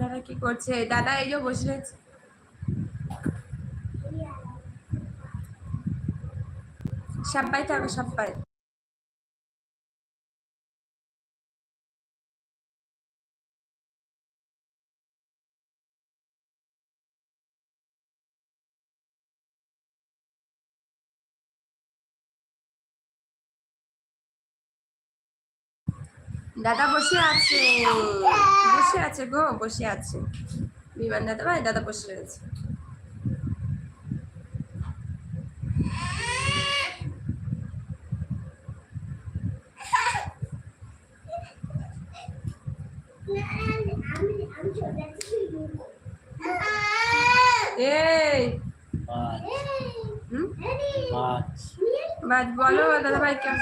দাদা কি করছে? দাদা এই যে বসে রয়েছে। সবাই থাকো সবাই। দাদা বসে আছে, বসে আছে গো, বসে আছে বিমান দাদা ভাই। দাদা বসে রয়েছে। এই বাজ বলো দাদা ভাই কেমন?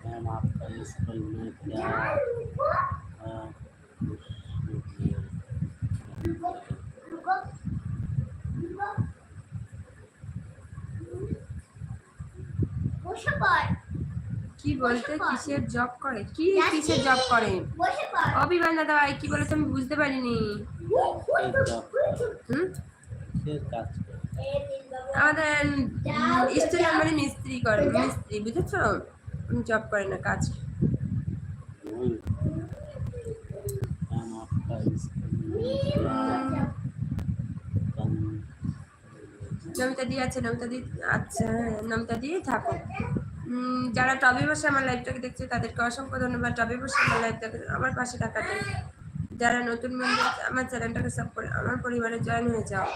मैम आपका स्कूल में क्या কি বলতে? কিসের জব করে? কি কিসের জব করে? অভিমান দাদা ভাই কি বলেছে আমি বুঝতে পারিনি। আমাদের স্টুডেন্ট মানে মিস্ত্রি করে, মিস্ত্রি বুঝেছো? জব করে না, কাজ। নমিতা দি আছে, নমিতা দি আচ্ছা, নমিতা দিয়ে থাকো। যারা টবে বসে আমার লাইভটাকে দেখছে তাদেরকে অসংখ্য ধন্যবাদ। টবে বসে আমার লাইভটাকে আমার পাশে থাকার জন্য। যারা নতুন বন্ধু আমার চ্যানেলটাকে সাপোর্ট, আমার পরিবারে জয়েন হয়ে যাও।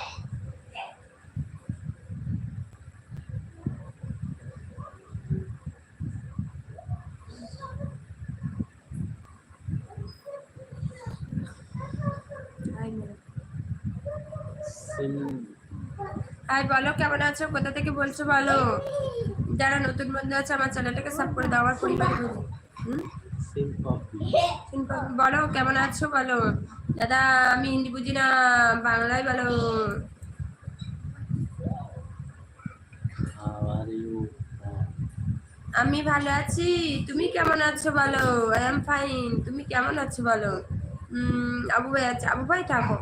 হাই বলো, কেমন আছো? কোথা থেকে বলছো বলো? যারা নতুন বন্ধু আছে আমার চ্যানেলটাকে সাবস্ক্রাইব করে দাও, আমার পরিবারে বলো কেমন আছো বলো। দাদা আমি হিন্দি বুঝি না, বাংলায় বলো। আমি ভালো আছি, তুমি কেমন আছো বলো? আই এম ফাইন, তুমি কেমন আছো বলো? আবু ভাই আছে, আবু ভাই থাকো।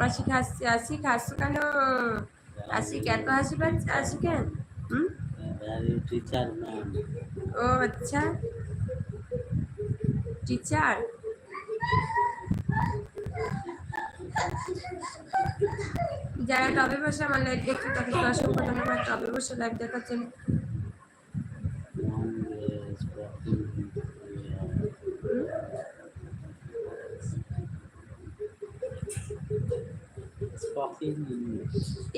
আশিক হাসছে, আশিক হাসছো কেন? আশিক এত হাসি পাচ্ছে, আশিক কেন? Teacher ma'am. ও আচ্ছা, টিচার। যারা টবে বসে আমার লাইভ দেখছে তাদেরকে অসংখ্য ধন্যবাদ। টবে বসে লাইভ দেখার জন্য।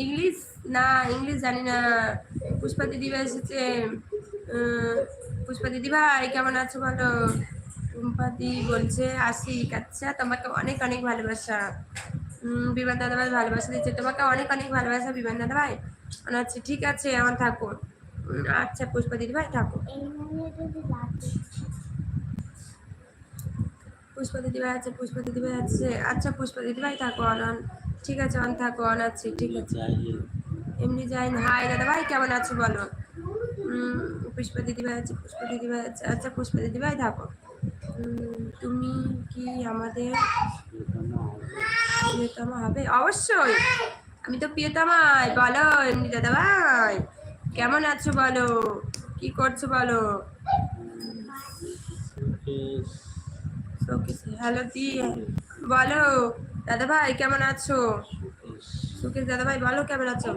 ইংলিশ না, ইংলিশ জানি না। পুষ্পা দিদি ভাই এসেছে। পুষ্পা দিদি ভাই কেমন আছো বলো? টুম্পাদি বলছে আশিক, আচ্ছা তোমাকে অনেক অনেক ভালোবাসা। বিমান দাদা ভাই ভালোবাসা দিচ্ছে তোমাকে, অনেক অনেক ভালোবাসা বিমান দাদা ভাই। আচ্ছা ঠিক আছে, আমার থাকো। আচ্ছা পুষ্পা দিদি ভাই থাকো। পুষ্পা দিদি ভাই আছে, পুষ্পা দিদি ভাই আছে। আচ্ছা পুষ্পা দিদি ভাই থাকো, অন ঠিক আছে, অন থাকো, অন আছে ঠিক আছে। এমনি যাই না। হাই দাদা ভাই কেমন আছো বলো? পুষ্পা দিদি ভাই আছে, পুষ্পা দিদি ভাই আছে। আচ্ছা পুষ্পা দিদি ভাই থাকো। তুমি কি আমাদের প্রিয়তমা হবে? অবশ্যই, আমি তো প্রিয়তমাই। বলো এমনি দাদা ভাই কেমন আছো বলো, কি করছো বলো? হ্যালো দি বলো দাদা ভাই কেমন আছো? সুকেশ দাদা ভাই বলো কেমন আছো?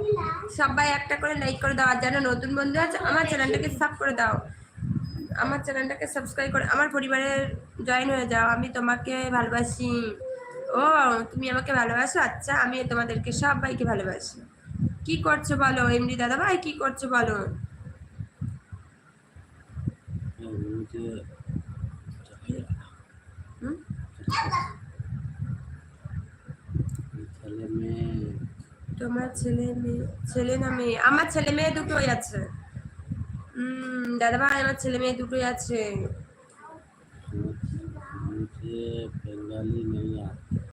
সবাই একটা করে লাইক করে দাও, আর যারা নতুন বন্ধু আছে আমার চ্যানেলটাকে সাবস্ক্রাইব করে দাও, আমার চ্যানেলটাকে সাবস্ক্রাইব করে আমার পরিবারে জয়েন হয়ে যাও। আমি তোমাকে ভালোবাসি। ও তুমি আমাকে ভালোবাসো? আচ্ছা আমি তোমাদেরকে সবাইকে ভালোবাসি। কি করছো বলো এমডি দাদা ভাই, কি করছো বলো? তোমার ছেলে মেয়ে, ছেলে না মেয়ে? আমার ছেলে মেয়ে দুটোই আছে। দাদা ভাই আমার ছেলে মেয়ে দুটোই আছে। मुझे बंगाली नहीं आता।